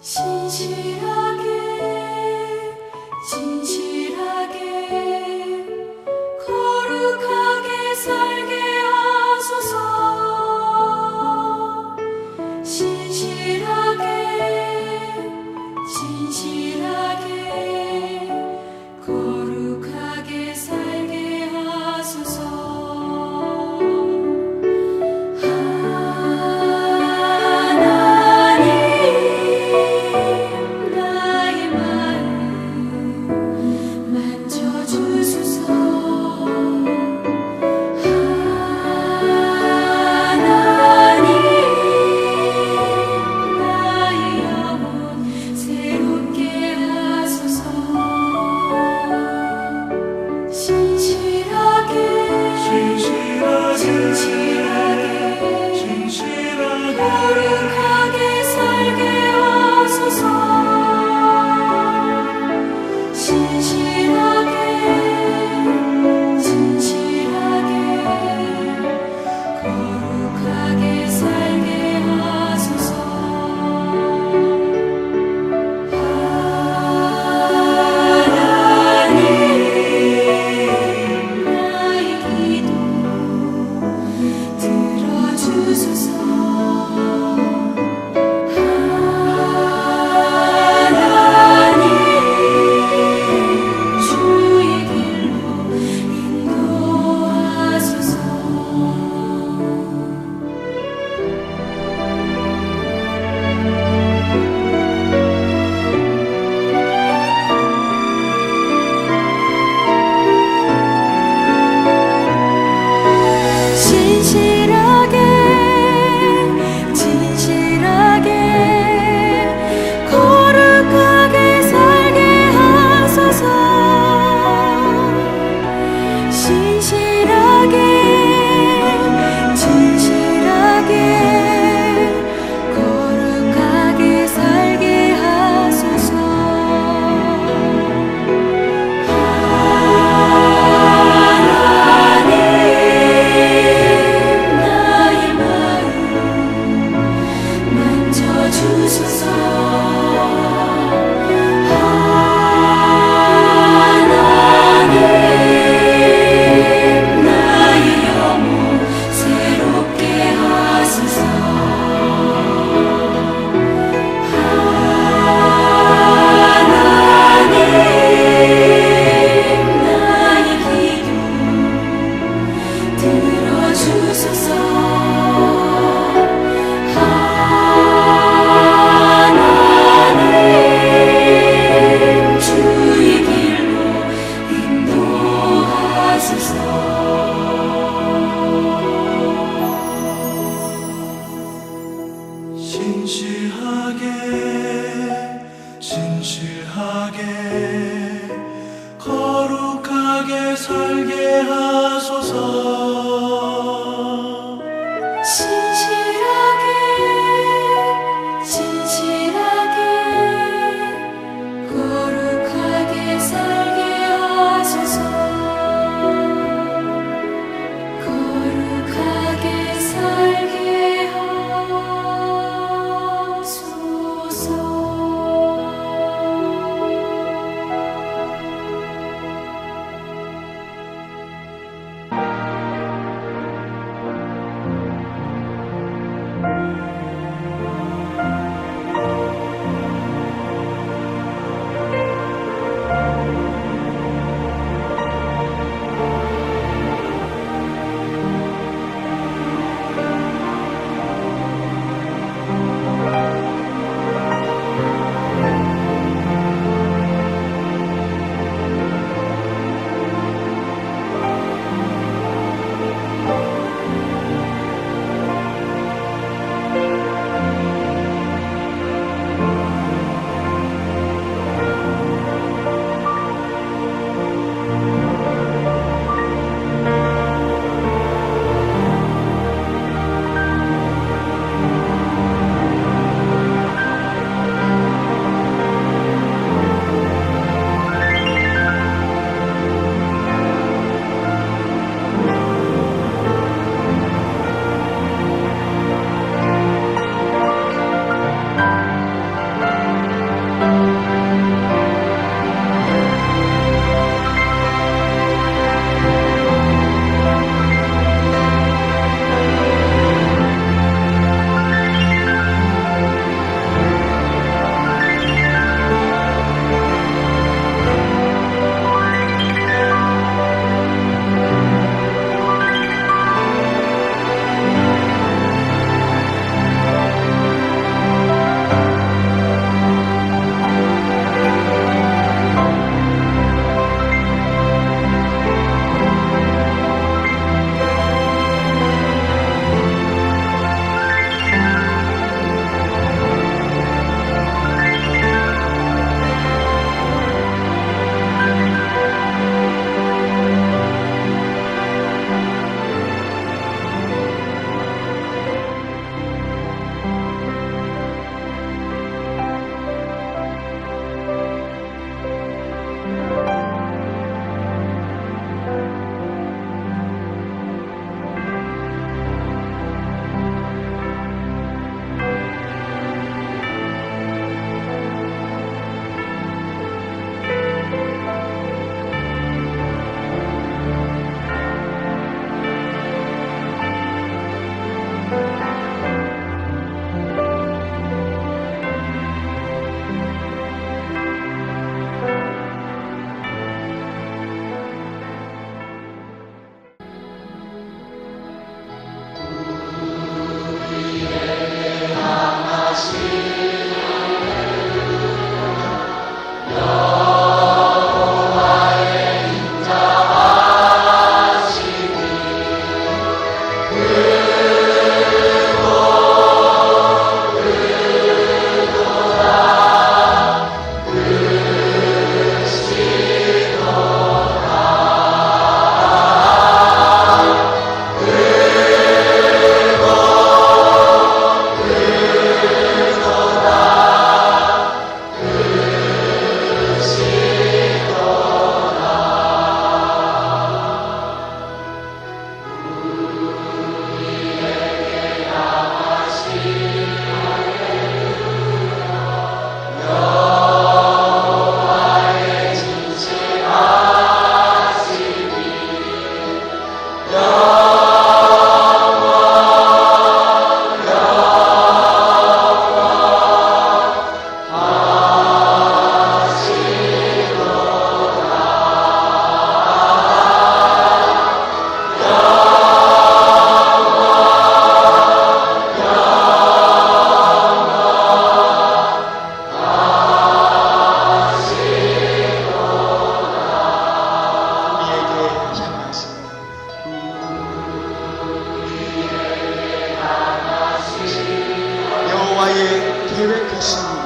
신실하게 진실하게 거룩하게 살게 하소서. 신실하게 진실하게 거룩하게 살게 하소서. 진실하게 거룩하게 살게 하소서. 신실하게 진실하게 거룩하게 살게 하소서. 거룩하게 살게 하소서. 계획하신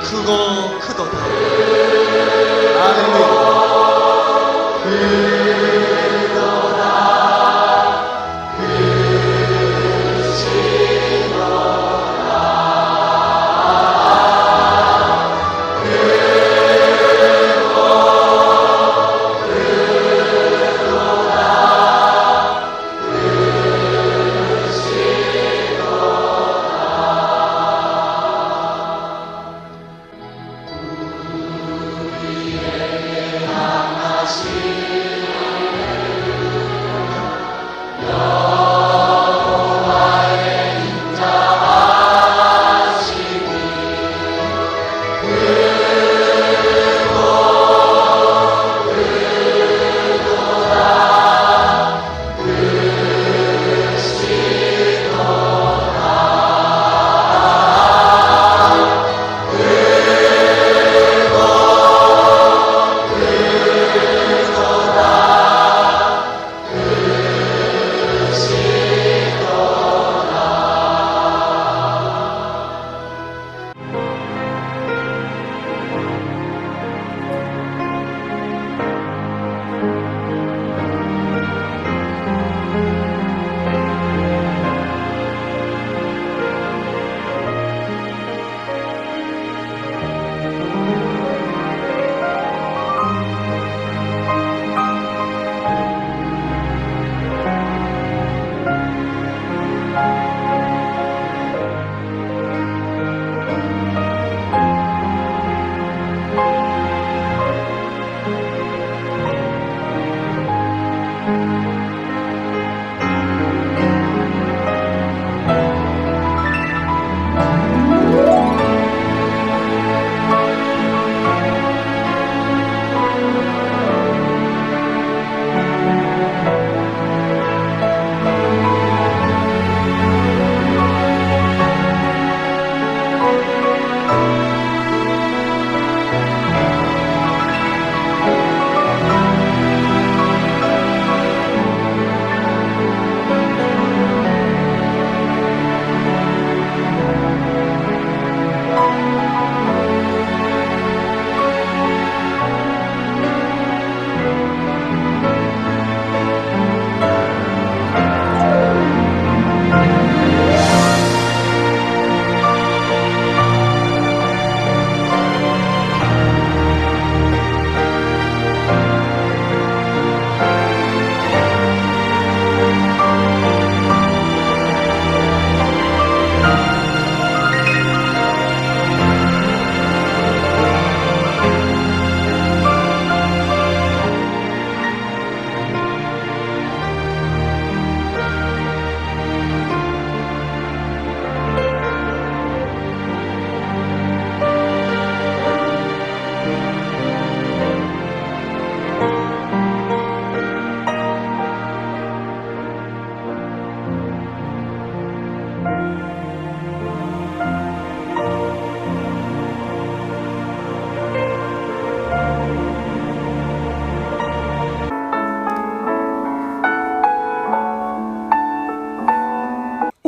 크고 크도다. 할렐루야.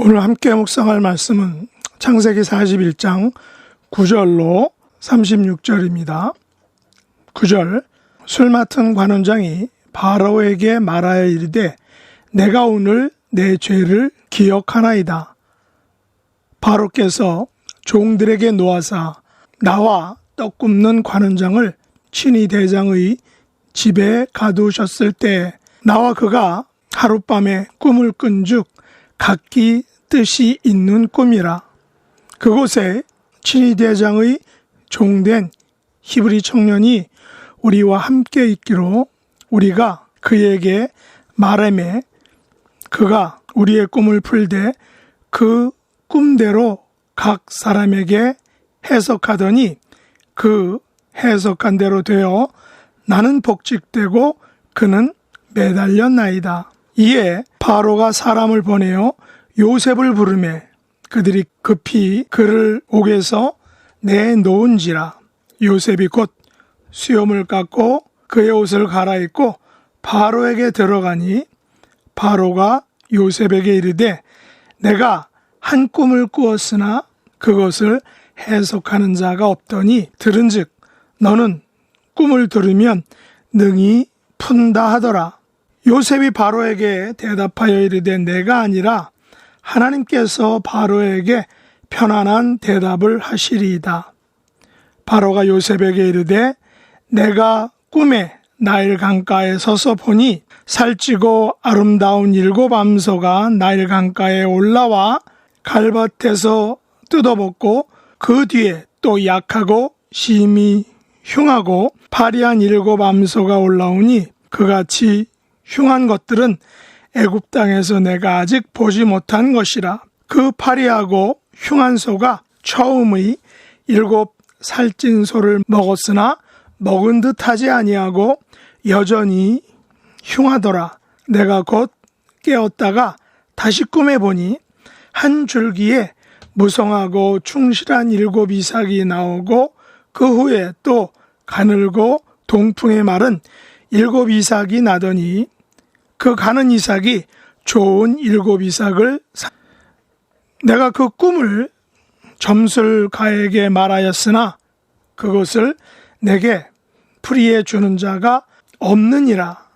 오늘 함께 묵상할 말씀은 창세기 41장 9절로 36절입니다. 9절 술 맡은 관원장이 바로에게 말하여 이르되 내가 오늘 내 죄를 기억하나이다. 바로께서 종들에게 놓아사 나와 떡 굽는 관원장을 친위 대장의 집에 가두셨을 때 나와 그가 하룻밤에 꿈을 꾼즉 각기 뜻이 있는 꿈이라. 그곳에 친위 대장의 종된 히브리 청년이 우리와 함께 있기로 우리가 그에게 말하매 그가 우리의 꿈을 풀되 그 꿈대로 각 사람에게 해석하더니 그 해석한 대로 되어 나는 복직되고 그는 매달렸나이다. 이에 바로가 사람을 보내어 요셉을 부르매 그들이 급히 그를 옥에서 내놓은지라. 요셉이 곧 수염을 깎고 그의 옷을 갈아입고 바로에게 들어가니 바로가 요셉에게 이르되 내가 한 꿈을 꾸었으나 그것을 해석하는 자가 없더니 들은즉 너는 꿈을 들으면 능히 푼다 하더라. 요셉이 바로에게 대답하여 이르되 내가 아니라 하나님께서 바로에게 편안한 대답을 하시리이다. 바로가 요셉에게 이르되 내가 꿈에 나일 강가에 서서 보니 살찌고 아름다운 7 암소가 나일 강가에 올라와 갈밭에서 뜯어먹고 그 뒤에 또 약하고 심히 흉하고 파리한 7 암소가 올라오니 그같이 흉한 것들은 애굽 땅에서 내가 아직 보지 못한 것이라. 그 파리하고 흉한 소가 처음의 7 살찐 소를 먹었으나 먹은 듯 하지 아니하고 여전히 흉하더라. 내가 곧 깨었다가 다시 꿈에 보니 한 줄기에 무성하고 충실한 7 이삭이 나오고 그 후에 또 가늘고 동풍에 마른 7 이삭이 나더니 그 가는 이삭이 좋은 7 이삭을 내가 그 꿈을 점술가에게 말하였으나 그것을 내게 풀이해 주는 자가 없느니라.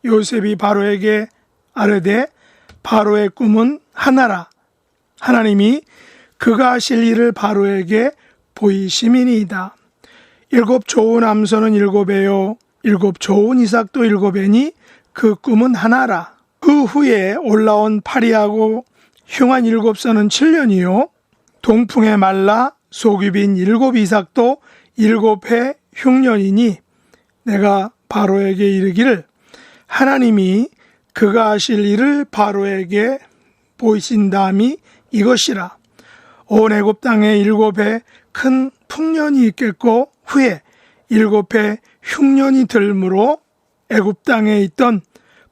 요셉이 바로에게 아뢰되 바로의 꿈은 하나라. 하나님이 그가 하실 일을 바로에게 보이심이니이다. 7 좋은 암소는 7배요 7 좋은 이삭도 7배니 그 꿈은 하나라. 그 후에 올라온 파리하고 흉한 7선은 7년이요 동풍에 말라 속이 빈 7 이삭도 7해 흉년이니 내가 바로에게 이르기를 하나님이 그가 하실 일을 바로에게 보이신다함이 이것이라. 온 애굽 땅에 7해 큰 풍년이 있겠고 후에 7해 흉년이 들므로 애굽 땅에 있던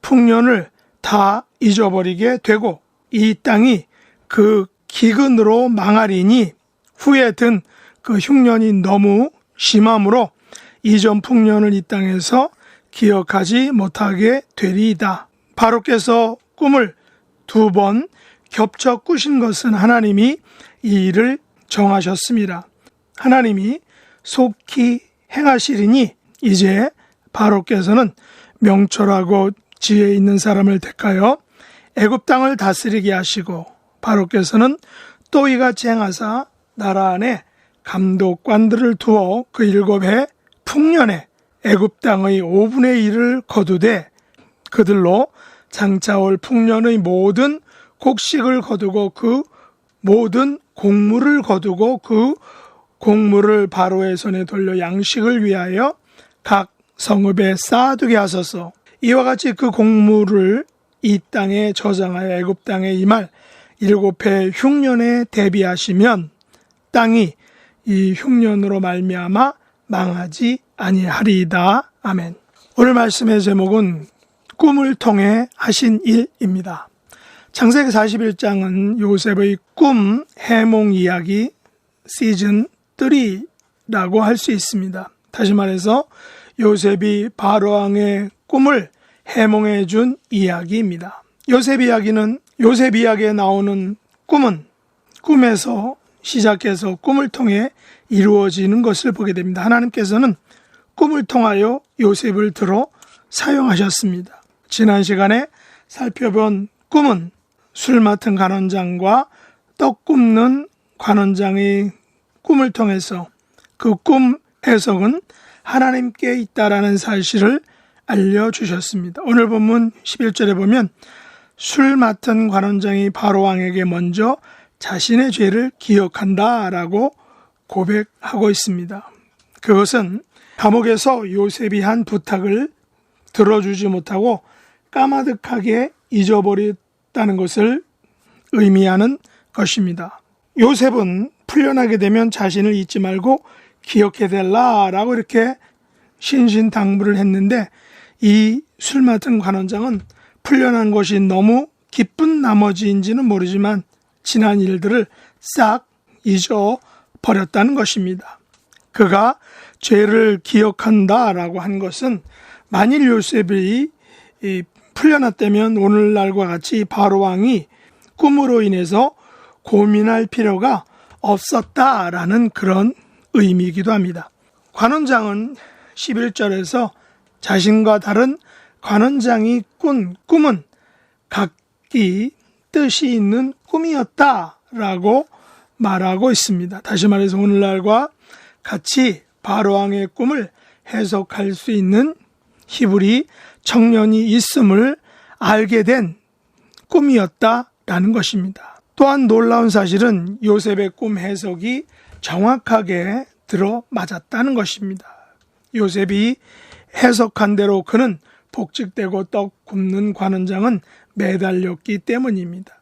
풍년을 다 잊어버리게 되고 이 땅이 그 기근으로 망하리니 후에 든 그 흉년이 너무 심함으로 이전 풍년을 이 땅에서 기억하지 못하게 되리이다. 바로께서 꿈을 2번 겹쳐 꾸신 것은 하나님이 이 일을 정하셨습니다. 하나님이 속히 행하시리니 이제 바로께서는 명철하고 지혜 있는 사람을 택하여 애굽 땅을 다스리게 하시고 바로께서는 또 이같이 행하사 나라 안에 감독관들을 두어 그 7해 풍년에 애굽 땅의 5분의 1을 거두되 그들로 장차 올 풍년의 모든 곡식을 거두고 그 모든 곡물을 거두고 그 곡물을 바로의 손에 돌려 양식을 위하여 각 성읍에 쌓아두게 하소서. 이와 같이 그 곡물을 이 땅에 저장하여 애굽 땅에 임할 7해 흉년에 대비하시면 땅이 이 흉년으로 말미암아 망하지 아니하리이다. 아멘. 오늘 말씀의 제목은 꿈을 통해 하신 일입니다. 창세기 41장은 요셉의 꿈 해몽 이야기 시즌 3라고 할 수 있습니다. 다시 말해서 요셉이 바로왕의 꿈을 해몽해 준 이야기입니다. 요셉 이야기에 나오는 꿈은 꿈에서 시작해서 꿈을 통해 이루어지는 것을 보게 됩니다. 하나님께서는 꿈을 통하여 요셉을 들어 사용하셨습니다. 지난 시간에 살펴본 꿈은 술 맡은 관원장과 떡 굽는 관원장의 꿈을 통해서 그 꿈 해석은 하나님께 있다라는 사실을 알려주셨습니다. 오늘 본문 11절에 보면 술 맡은 관원장이 바로왕에게 먼저 자신의 죄를 기억한다라고 고백하고 있습니다. 그것은 감옥에서 요셉이 한 부탁을 들어주지 못하고 까마득하게 잊어버렸다는 것을 의미하는 것입니다. 요셉은 풀려나게 되면 자신을 잊지 말고 기억해달라라고 이렇게 신신당부를 했는데 이 술 맡은 관원장은 풀려난 것이 너무 기쁜 나머지인지는 모르지만 지난 일들을 싹 잊어버렸다는 것입니다. 그가 죄를 기억한다라고 한 것은 만일 요셉이 풀려났다면 오늘날과 같이 바로 왕이 꿈으로 인해서 고민할 필요가 없었다라는 그런 의미이기도 합니다. 관원장은 11절에서 자신과 다른 관원장이 꾼 꿈은 각기 뜻이 있는 꿈이었다라고 말하고 있습니다. 다시 말해서 오늘날과 같이 바로왕의 꿈을 해석할 수 있는 히브리 청년이 있음을 알게 된 꿈이었다라는 것입니다. 또한 놀라운 사실은 요셉의 꿈 해석이 정확하게 들어맞았다는 것입니다. 요셉이 해석한 대로 그는 복직되고 떡 굽는 관원장은 매달렸기 때문입니다.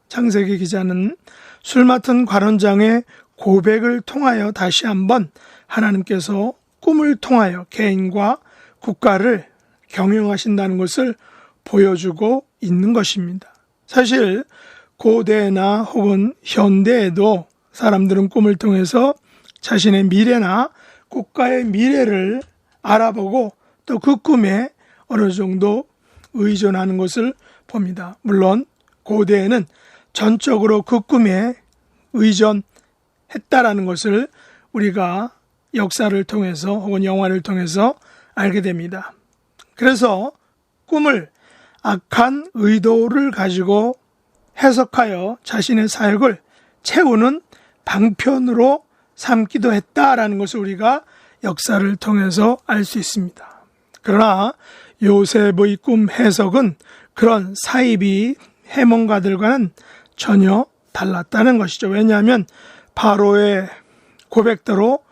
창세기 기자는 술 맡은 관원장의 고백을 통하여 다시 한번 하나님께서 꿈을 통하여 개인과 국가를 경영하신다는 것을 보여주고 있는 것입니다. 사실 고대나 혹은 현대에도 사람들은 꿈을 통해서 자신의 미래나 국가의 미래를 알아보고 또 그 꿈에 어느 정도 의존하는 것을 봅니다. 물론 고대에는 전적으로 그 꿈에 의존했다라는 것을 우리가 역사를 통해서 혹은 영화를 통해서 알게 됩니다. 그래서 꿈을 악한 의도를 가지고 해석하여 자신의 사역을 채우는 방편으로 삼기도 했다라는 것을 우리가 역사를 통해서 알 수 있습니다. 그러나 요셉의 꿈 해석은 그런 사이비 해몽가들과는 전혀 달랐다는 것이죠. 왜냐하면 바로의 고백대로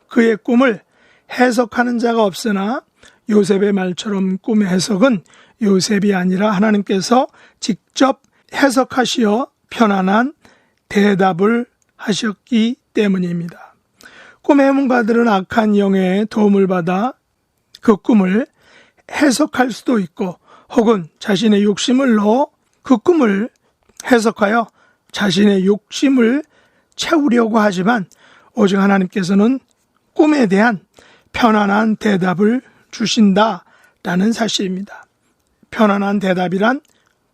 그의 꿈을 해석하는 자가 없으나 요셉의 말처럼 꿈의 해석은 요셉이 아니라 하나님께서 직접 해석하시어 편안한 대답을 하셨기 때문입니다. 꿈 해몽가들은 악한 영의 도움을 받아 그 꿈을 해석할 수도 있고 혹은 자신의 욕심을 넣어 그 꿈을 해석하여 자신의 욕심을 채우려고 하지만 오직 하나님께서는 꿈에 대한 편안한 대답을 주신다라는 사실입니다. 편안한 대답이란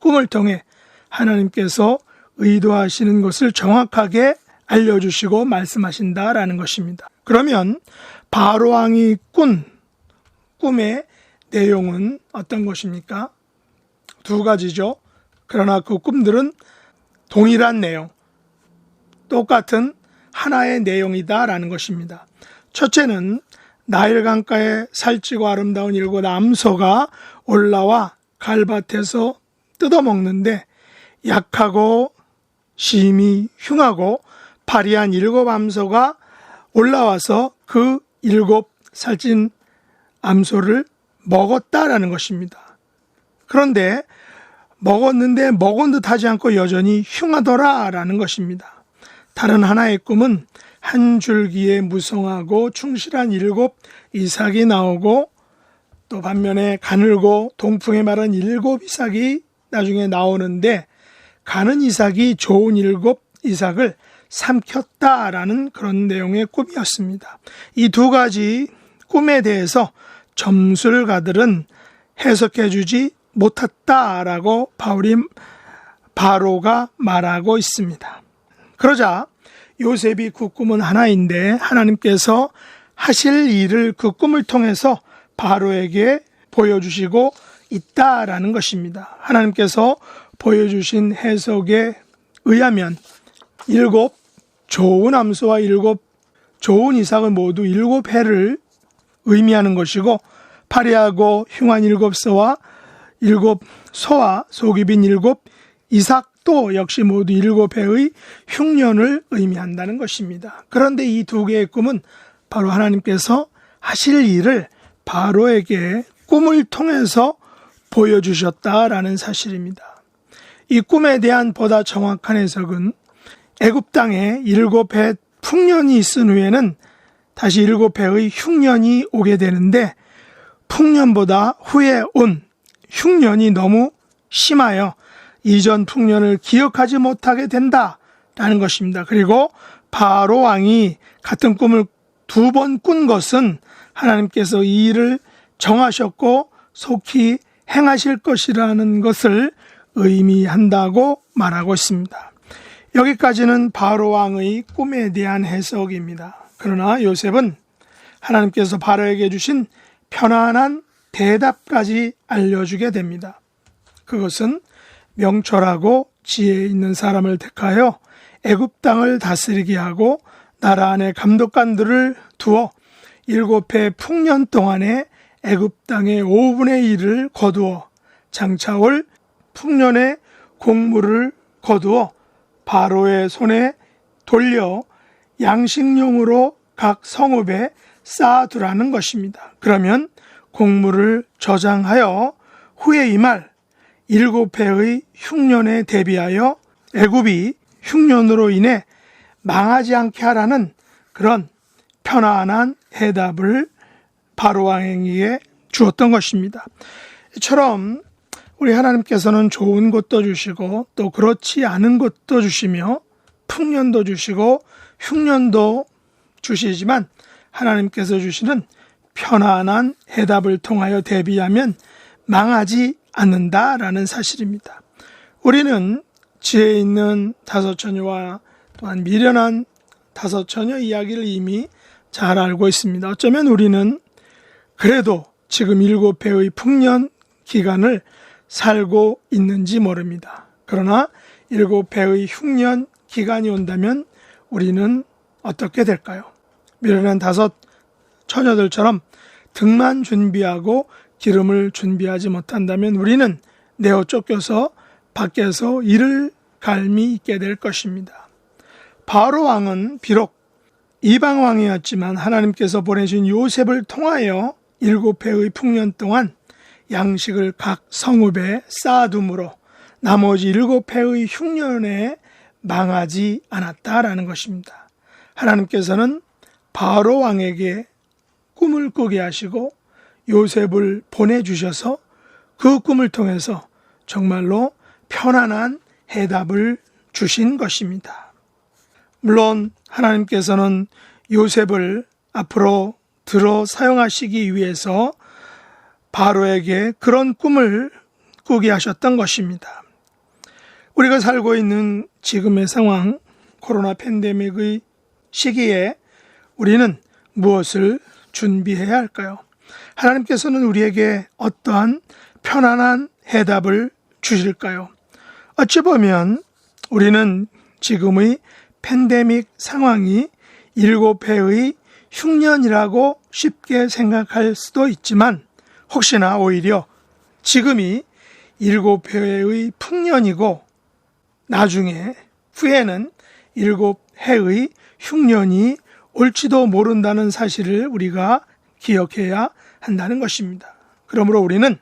꿈을 통해 하나님께서 의도하시는 것을 정확하게 알려주시고 말씀하신다라는 것입니다. 그러면 바로왕이 꾼 꿈의 내용은 어떤 것입니까? 두 가지죠. 그러나 그 꿈들은 동일한 내용, 똑같은 하나의 내용이다라는 것입니다. 첫째는 나일 강가에 살찌고 아름다운 일곱 암소가 올라와 갈밭에서 뜯어먹는데 약하고 심히 흉하고 파리한 일곱 암소가 올라와서 그 일곱 살찐 암소를 먹었다라는 것입니다. 그런데 먹었는데 먹은 듯 하지 않고 여전히 흉하더라라는 것입니다. 다른 하나의 꿈은 한 줄기에 무성하고 충실한 일곱 이삭이 나오고 또 반면에 가늘고 동풍에 마른 일곱 이삭이 나중에 나오는데 가는 이삭이 좋은 일곱 이삭을 삼켰다라는 그런 내용의 꿈이었습니다. 이 두 가지 꿈에 대해서 점술가들은 해석해 주지 못했다라고 바로가 말하고 있습니다. 그러자 요셉이 그 꿈은 하나인데 하나님께서 하실 일을 그 꿈을 통해서 바로에게 보여주시고 있다라는 것입니다. 하나님께서 보여주신 해석에 의하면 일곱 좋은 암소와 일곱 좋은 이삭은 모두 일곱 해를 의미하는 것이고 파리하고 흉한 일곱 소와 일곱 소와 속이 빈 일곱 이삭도 역시 모두 일곱 해의 흉년을 의미한다는 것입니다. 그런데 이 두 개의 꿈은 바로 하나님께서 하실 일을 바로에게 꿈을 통해서 보여주셨다라는 사실입니다. 이 꿈에 대한 보다 정확한 해석은 애굽 땅에 일곱 해 풍년이 있은 후에는 다시 일곱 해의 흉년이 오게 되는데 풍년보다 후에 온 흉년이 너무 심하여 이전 풍년을 기억하지 못하게 된다라는 것입니다. 그리고 바로 왕이 같은 꿈을 두 번 꾼 것은 하나님께서 이 일을 정하셨고 속히 행하실 것이라는 것을 의미한다고 말하고 있습니다. 여기까지는 바로 왕의 꿈에 대한 해석입니다. 그러나 요셉은 하나님께서 바로에게 주신 편안한 대답까지 알려주게 됩니다. 그것은 명철하고 지혜 있는 사람을 택하여 애굽 땅을 다스리게 하고 나라 안에 감독관들을 두어 7해 풍년 동안에 애굽 땅의 5분의 1을 거두어 장차 올 풍년의 곡물을 거두어 바로의 손에 돌려 양식용으로 각 성읍에 쌓아두라는 것입니다. 그러면 곡물을 저장하여 후에 임할 7해의 흉년에 대비하여 애굽이 흉년으로 인해 망하지 않게 하라는 그런 편안한 해답을 바로 왕에게 주었던 것입니다. 이처럼 우리 하나님께서는 좋은 것도 주시고 또 그렇지 않은 것도 주시며 풍년도 주시고 흉년도 주시지만 하나님께서 주시는 편안한 해답을 통하여 대비하면 망하지 않는다라는 사실입니다. 우리는 지혜 있는 다섯 처녀와 또한 미련한 다섯 처녀 이야기를 이미 잘 알고 있습니다. 어쩌면 우리는 그래도 지금 7해의 풍년 기간을 살고 있는지 모릅니다. 그러나 7해의 흉년 기간이 온다면 우리는 어떻게 될까요? 미련한 다섯 처녀들처럼 등만 준비하고 기름을 준비하지 못한다면 우리는 내어 쫓겨서 밖에서 이를 갈미 있게 될 것입니다. 바로 왕은 비록 이방 왕이었지만 하나님께서 보내신 요셉을 통하여 7해의 풍년 동안 양식을 각 성읍에 쌓아둠으로 나머지 7해의 흉년에 망하지 않았다라는 것입니다. 하나님께서는 바로 왕에게 꿈을 꾸게 하시고 요셉을 보내주셔서 그 꿈을 통해서 정말로 편안한 해답을 주신 것입니다. 물론 하나님께서는 요셉을 앞으로 들어 사용하시기 위해서 바로에게 그런 꿈을 꾸게 하셨던 것입니다. 우리가 살고 있는 지금의 상황, 코로나 팬데믹의 시기에 우리는 무엇을 준비해야 할까요? 하나님께서는 우리에게 어떠한 편안한 해답을 주실까요? 어찌 보면 우리는 지금의 팬데믹 상황이 7해의 흉년이라고 쉽게 생각할 수도 있지만 혹시나 오히려 지금이 7해의 풍년이고 나중에 후에는 7해의 흉년이 올지도 모른다는 사실을 우리가 기억해야 한다는 것입니다. 그러므로 우리는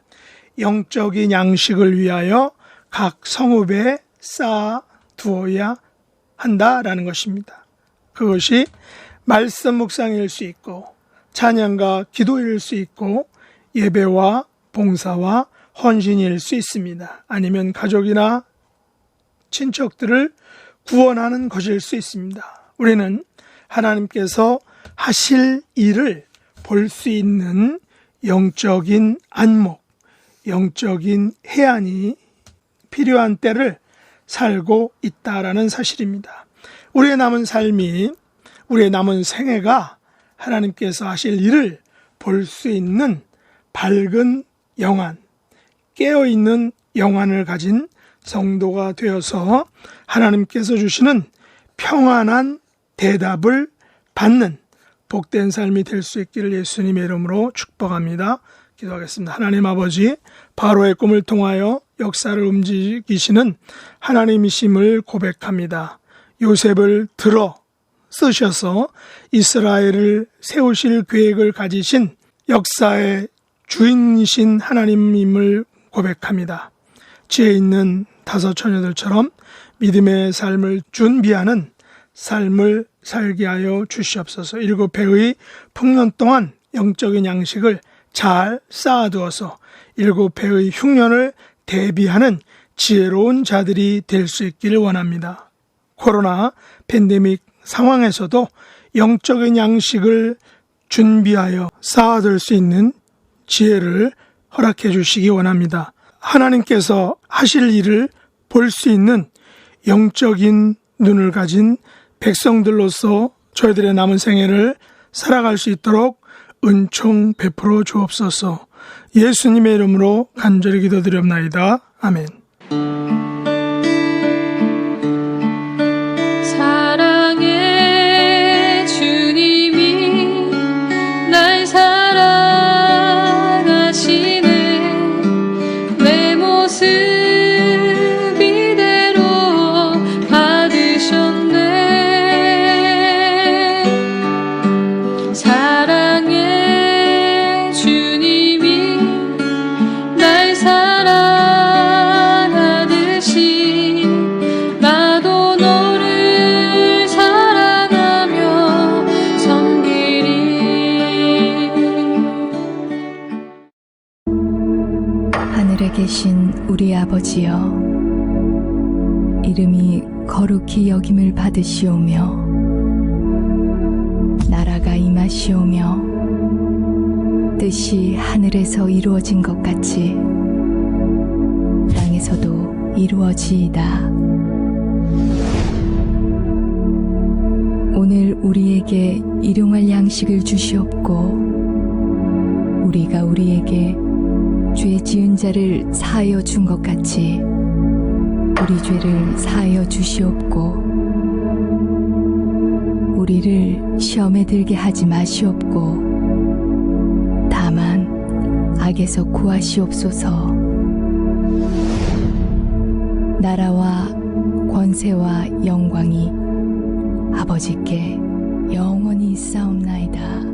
영적인 양식을 위하여 각 성읍에 쌓아 두어야 한다라는 것입니다. 그것이 말씀 묵상일 수 있고 찬양과 기도일 수 있고 예배와 봉사와 헌신일 수 있습니다. 아니면 가족이나 친척들을 구원하는 것일 수 있습니다. 우리는 하나님께서 하실 일을 볼 수 있는 영적인 안목, 영적인 해안이 필요한 때를 살고 있다라는 사실입니다. 우리의 남은 삶이, 우리의 남은 생애가 하나님께서 하실 일을 볼 수 있는 밝은 영안, 깨어있는 영안을 가진 성도가 되어서 하나님께서 주시는 평안한 대답을 받는 복된 삶이 될 수 있기를 예수님의 이름으로 축복합니다. 기도하겠습니다. 하나님 아버지, 바로의 꿈을 통하여 역사를 움직이시는 하나님이심을 고백합니다. 요셉을 들어 쓰셔서 이스라엘을 세우실 계획을 가지신 역사의 주인이신 하나님임을 고백합니다. 지혜 있는 다섯 처녀들처럼 믿음의 삶을 준비하는 삶을 살게 하여 주시옵소서. 7해의 풍년 동안 영적인 양식을 잘 쌓아두어서 7해의 흉년을 대비하는 지혜로운 자들이 될 수 있기를 원합니다. 코로나 팬데믹 상황에서도 영적인 양식을 준비하여 쌓아둘 수 있는 지혜를 허락해 주시기 원합니다. 하나님께서 하실 일을 볼 수 있는 영적인 눈을 가진 백성들로서 저희들의 남은 생애를 살아갈 수 있도록 은총 베풀어 주옵소서. 예수님의 이름으로 간절히 기도드렸나이다. 아멘. 사랑의 주님이 날 사랑하시네. 내 모습 이대로 받으셨네. 사랑의 주님이 날 사랑하듯이 나도 너를 사랑하며 섬기리. 하늘에 계신 우리 아버지여, 이름이 거룩히 여김을 받으시오며 나라가 임하시오며 뜻이 하늘에서 이루어진 것 같이 땅에서도 이루어지이다. 오늘 우리에게 일용할 양식을 주시옵고 우리가 우리에게 죄 지은 자를 사하여 준 것 같이 우리 죄를 사하여 주시옵고 우리를 시험에 들게 하지 마시옵고 다만 악에서 구하시옵소서. 나라와 권세와 영광이 아버지께 영원히 있사옵나이다.